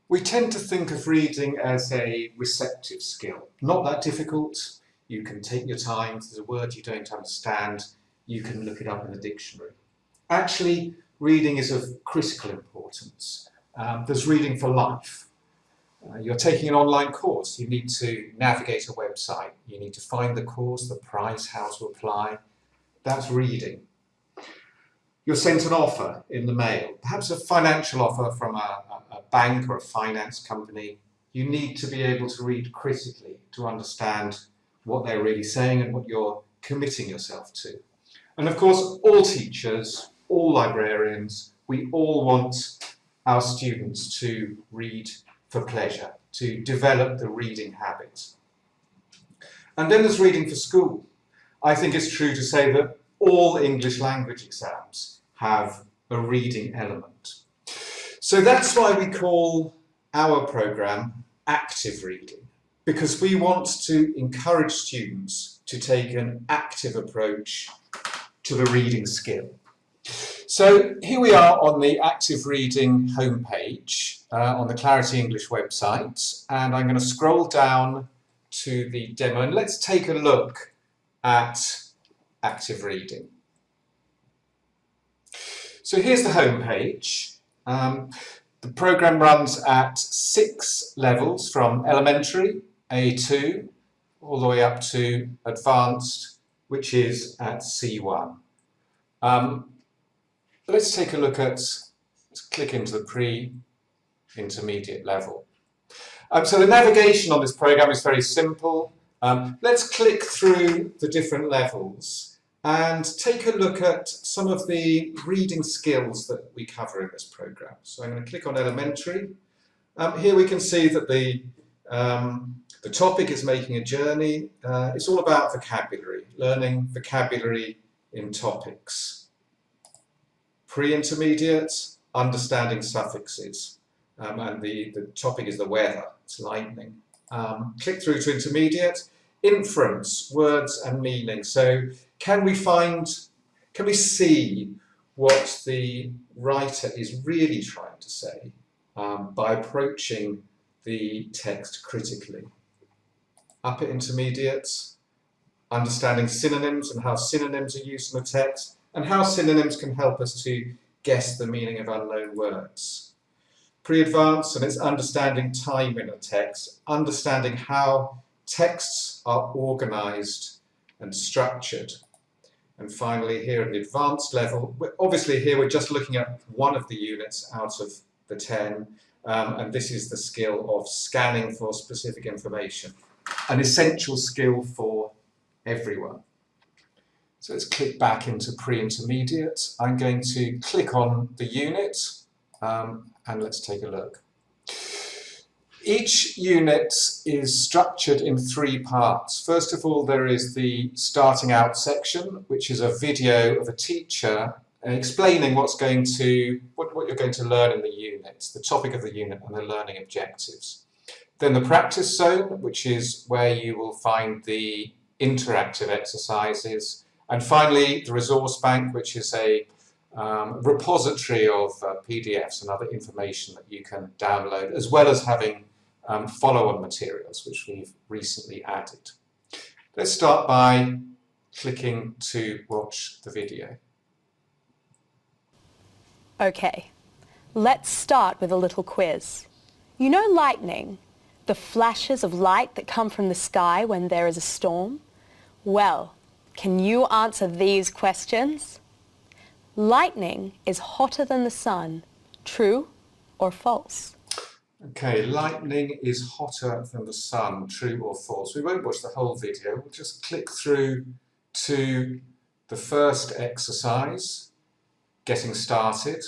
We tend to think of reading as a receptive skill. Not that difficult. You can take your time. If there's a word you don't understand, you can look it up in the dictionary. Actually, reading is of critical importance. There's reading for life. You're taking an online course. You need to navigate a website. You need to find the course, the price, how to apply. That's reading. You're sent an offer in the mail, perhaps a financial offer from a bank or a finance company. You need to be able to read critically to understand what they're really saying and what you're committing yourself to. And of course, all teachers, all librarians, we all want our students to read for pleasure, to develop the reading habit. And then there's reading for school. I think it's true to say that all English language exams have a reading element. So that's why we call our programme active reading, because we want to encourage students to take an active approach to the reading skill. So here we are on the active reading homepage on the Clarity English website, and I'm going to scroll down to the demo and let's take a look at active reading. So here's the homepage. The programme runs at 6 levels, from elementary, A2, all the way up to advanced, which is at C1. Let's take a look at, let's click into the pre-intermediate level. So the navigation on this programme is very simple. Let's click through the different levels and take a look at some of the reading skills that we cover in this programme. So I'm going to click on elementary. Here we can see that the topic is making a journey. It's all about vocabulary, learning vocabulary in topics. Pre-intermediate, understanding suffixes. And the topic is the weather, it's lightning. Click through to intermediate, inference, words and meaning. So can we see what the writer is really trying to say by approaching the text critically? Upper intermediate, understanding synonyms and how synonyms are used in the text, and how synonyms can help us to guess the meaning of unknown words. Pre-advanced, and it's understanding time in a text, understanding how texts are organised and structured. And finally, here at the advanced level, obviously here we're just looking at one of the units out of the 10, and this is the skill of scanning for specific information, an essential skill for everyone. So let's click back into pre-intermediate. I'm going to click on the unit, and let's take a look. Each unit is structured in 3 parts. First of all, there is the starting out section, which is a video of a teacher explaining what you're going to learn in the unit, the topic of the unit and the learning objectives. Then the practice zone, which is where you will find the interactive exercises. And finally, the resource bank, which is a repository of PDFs and other information that you can download, as well as having follow-on materials, which we've recently added. Let's start by clicking to watch the video. Okay, let's start with a little quiz. You know lightning, the flashes of light that come from the sky when there is a storm? Well, can you answer these questions? Lightning is hotter than the sun. True or false? Okay, lightning is hotter than the sun. True or false? We won't watch the whole video. We'll just click through to the first exercise, getting started.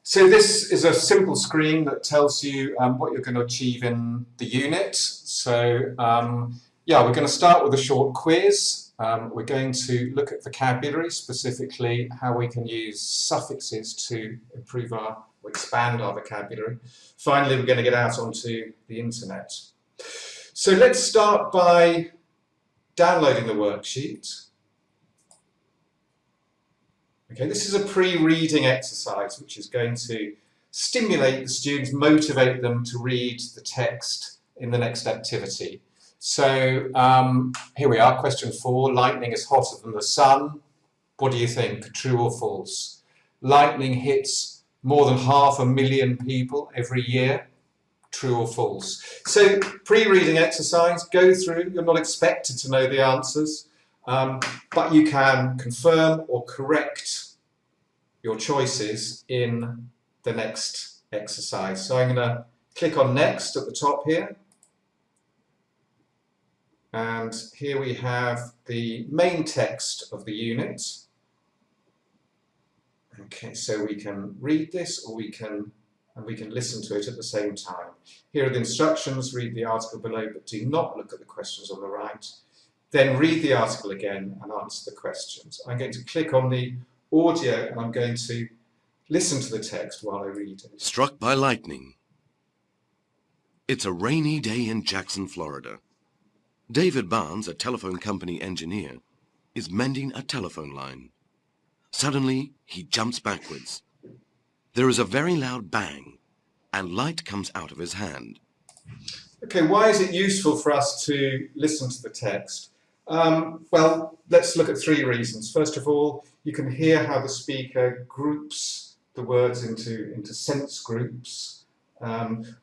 So this is a simple screen that tells you what you're going to achieve in the unit. So yeah, we're going to start with a short quiz. We're going to look at vocabulary, specifically how we can use suffixes to improve or expand our vocabulary. Finally, we're going to get out onto the internet. So let's start by downloading the worksheet. Okay, this is a pre-reading exercise which is going to stimulate the students, motivate them to read the text in the next activity. So here we are, question 4. Lightning is hotter than the sun. What do you think, true or false? Lightning hits more than 500,000 people every year. True or false? So pre-reading exercise, go through. You're not expected to know the answers, but you can confirm or correct your choices in the next exercise. So I'm going to click on next at the top here. And here we have the main text of the unit. Okay, so we can read this or we can listen to it at the same time. Here are the instructions. Read the article below, but do not look at the questions on the right. Then read the article again and answer the questions. I'm going to click on the audio and I'm going to listen to the text while I read it. Struck by lightning. It's a rainy day in Jackson, Florida. David Barnes, a telephone company engineer, is mending a telephone line. Suddenly, he jumps backwards. There is a very loud bang, and light comes out of his hand. Okay, why is it useful for us to listen to the text? Well, let's look at 3 reasons. First of all, you can hear how the speaker groups the words into sense groups,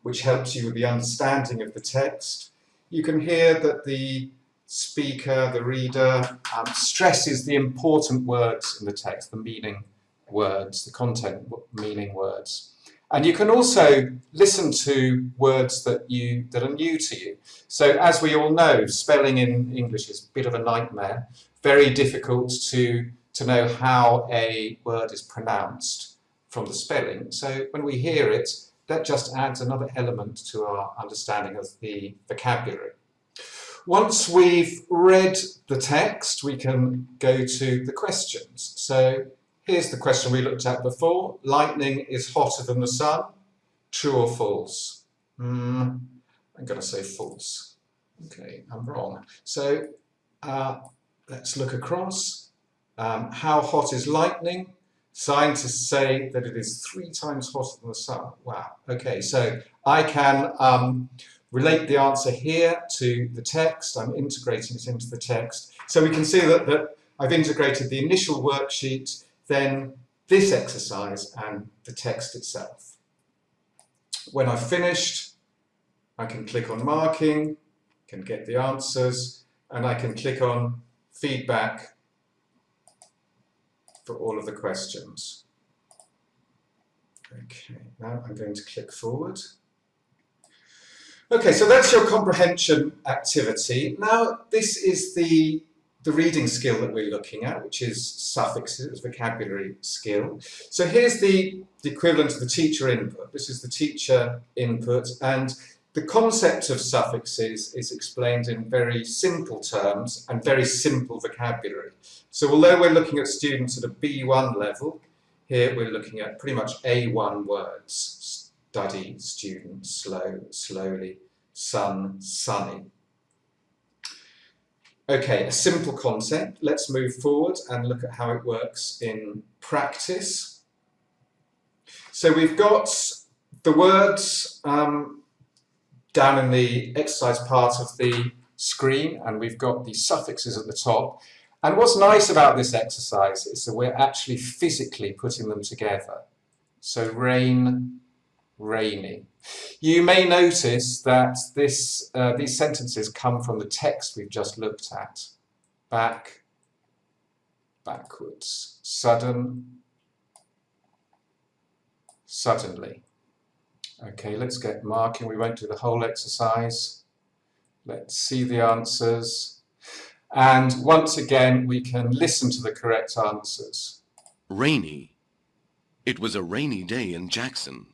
which helps you with the understanding of the text. You can hear that the speaker, the reader, stresses the important words in the text, the meaning words, the content meaning words. And you can also listen to words that are new to you. So as we all know, spelling in English is a bit of a nightmare, very difficult to know how a word is pronounced from the spelling. So when we hear it, that just adds another element to our understanding of the vocabulary. Once we've read the text, we can go to the questions. So here's the question we looked at before. Lightning is hotter than the sun. True or false? I'm going to say false. Okay, I'm wrong. So let's look across. How hot is lightning? Scientists say that it is 3 times hotter than the sun. Wow. Okay, so I can relate the answer here to the text. I'm integrating it into the text. So we can see that I've integrated the initial worksheet, then this exercise and the text itself. When I've finished, I can click on marking, can get the answers, and I can click on feedback for all of the questions. Okay, now I'm going to click forward. Okay, so that's your comprehension activity. Now this is the reading skill that we're looking at, which is suffixes, vocabulary skill. So here's the equivalent of the teacher input. This is the teacher input, and the concept of suffixes is explained in very simple terms and very simple vocabulary. So although we're looking at students at a B1 level, here we're looking at pretty much A1 words. Study, student, slow, slowly, sun, sunny. Okay, a simple concept. Let's move forward and look at how it works in practice. So we've got the words down in the exercise part of the screen, and we've got the suffixes at the top. And what's nice about this exercise is that we're actually physically putting them together. So rain, rainy. You may notice that these sentences come from the text we've just looked at. Back, backwards, sudden, suddenly. Okay, let's get marking. We won't do the whole exercise. Let's see the answers. And once again, we can listen to the correct answers. Rainy. It was a rainy day in Jackson.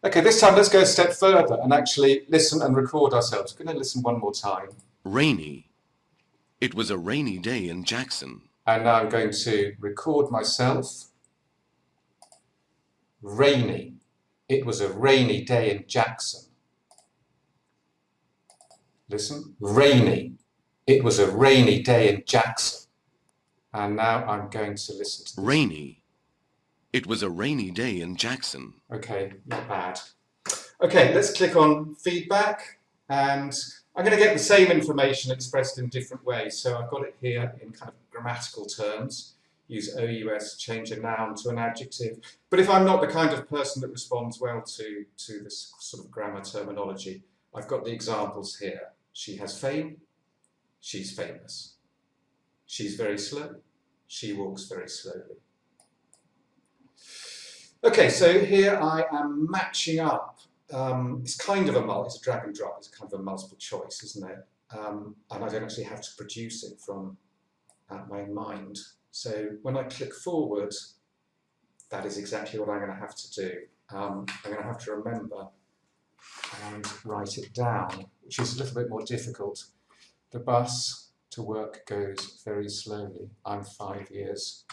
Okay, this time let's go a step further and actually listen and record ourselves. We're going to listen one more time. Rainy. It was a rainy day in Jackson. And now I'm going to record myself. Rainy. It was a rainy day in Jackson. Listen. Rainy. It was a rainy day in Jackson. And now I'm going to listen to this. Rainy. It was a rainy day in Jackson. Okay, not bad. Okay, let's click on feedback, and I'm going to get the same information expressed in different ways. So I've got it here in kind of grammatical terms. Use OUS, change a noun to an adjective. But if I'm not the kind of person that responds well to this sort of grammar terminology, I've got the examples here. She has fame. She's famous. She's very slow. She walks very slowly. Okay, so here I am matching up. It's kind of it's a drag and drop. It's kind of a multiple choice, isn't it? And I don't actually have to produce it from my mind. So when I click forward, that is exactly what I'm going to have to do. I'm going to have to remember and write it down, which is a little bit more difficult. The bus to work goes very slowly. I'm 5 years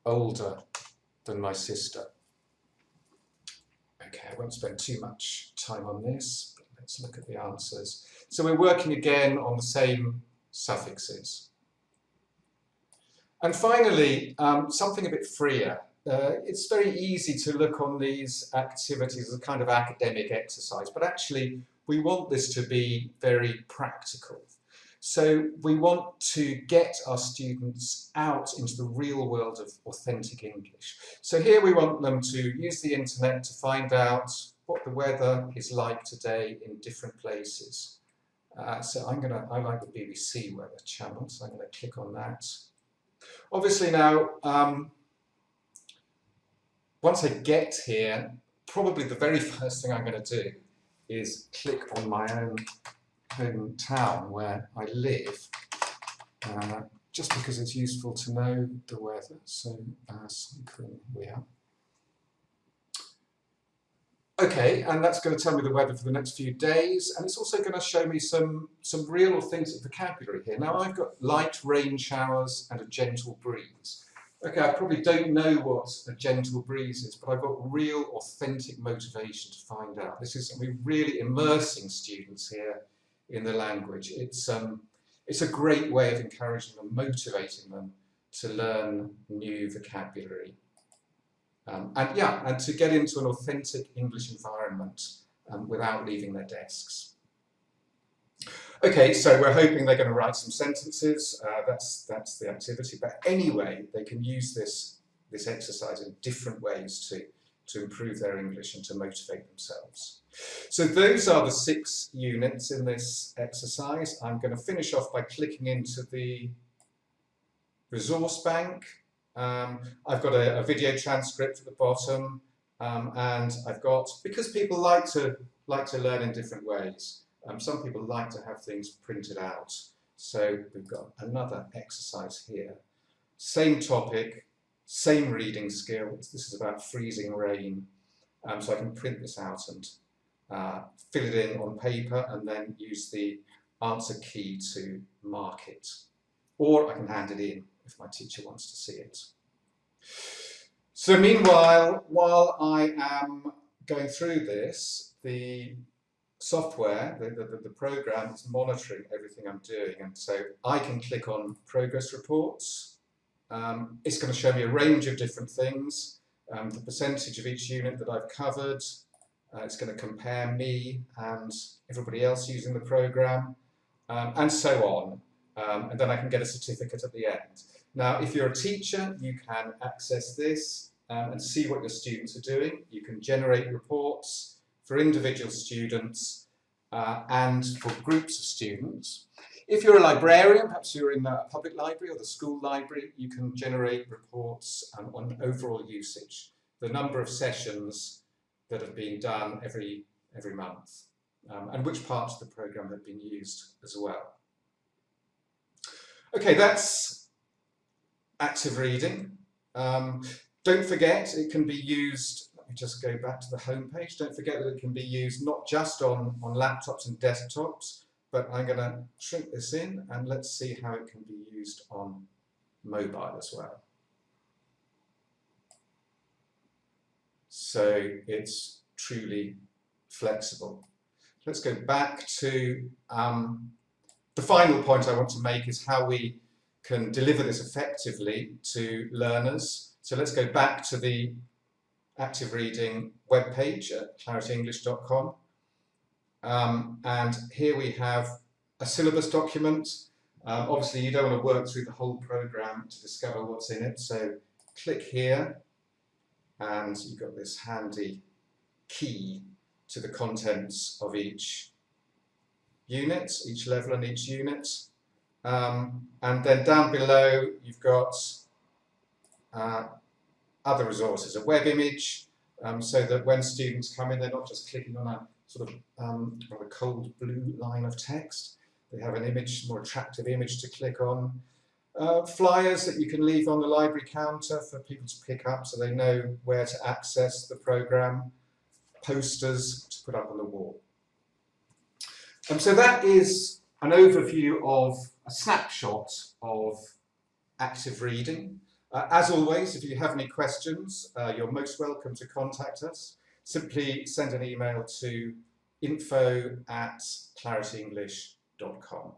older than my sister. Okay, I won't spend too much time on this, but let's look at the answers. So we're working again on the same suffixes. And finally, something a bit freer. It's very easy to look on these activities as a kind of academic exercise, but actually we want this to be very practical. So we want to get our students out into the real world of authentic English. So here we want them to use the internet to find out what the weather is like today in different places. So I like the BBC weather channel, so I'm going to click on that. Obviously now, once I get here, probably the very first thing I'm going to do is click on my own hometown where I live, just because it's useful to know the weather. So, we are. Okay, and that's going to tell me the weather for the next few days, and it's also going to show me some real authentic vocabulary here. Now I've got light rain showers and a gentle breeze. Okay, I probably don't know what a gentle breeze is, but I've got real authentic motivation to find out. This is something really immersing students here in the language. It's a great way of encouraging them, motivating them to learn new vocabulary. And to get into an authentic English environment without leaving their desks. Okay, so we're hoping they're going to write some sentences. That's the activity. But anyway, they can use this exercise in different ways to improve their English and to motivate themselves. So those are the 6 units in this exercise. I'm going to finish off by clicking into the resource bank. I've got a video transcript at the bottom, and I've got, because people like to learn in different ways, some people like to have things printed out. So we've got another exercise here. Same topic, same reading skills. This is about freezing rain. So I can print this out and fill it in on paper and then use the answer key to mark it. Or I can hand it in if my teacher wants to see it. So meanwhile, while I am going through this, the software, the program is monitoring everything I'm doing, and so I can click on progress reports. It's going to show me a range of different things, the percentage of each unit that I've covered. It's going to compare me and everybody else using the program, and so on. And then I can get a certificate at the end. Now, if you're a teacher, you can access this and see what your students are doing. You can generate reports for individual students and for groups of students. If you're a librarian, perhaps you're in a public library or the school library, you can generate reports on overall usage, the number of sessions that have been done every month, and which parts of the program have been used as well. Okay, that's active reading. Don't forget, it can be used, let me just go back to the home page. Don't forget that it can be used not just on laptops and desktops, but I'm going to shrink this in and let's see how it can be used on mobile as well. So it's truly flexible. Let's go back to the final point I want to make is how we can deliver this effectively to learners. So let's go back to the active reading webpage at ClarityEnglish.com. And here we have a syllabus document. Obviously, you don't want to work through the whole programme to discover what's in it, so click here, and you've got this handy key to the contents of each unit, each level and each unit. And then down below, you've got other resources, a web image, so that when students come in, they're not just clicking on a sort of a cold blue line of text. They have an image, more attractive image to click on. Flyers that you can leave on the library counter for people to pick up so they know where to access the programme. Posters to put up on the wall. So that is an overview of a snapshot of active reading. As always, if you have any questions, you're most welcome to contact us. Simply send an email to info@clarityenglish.com.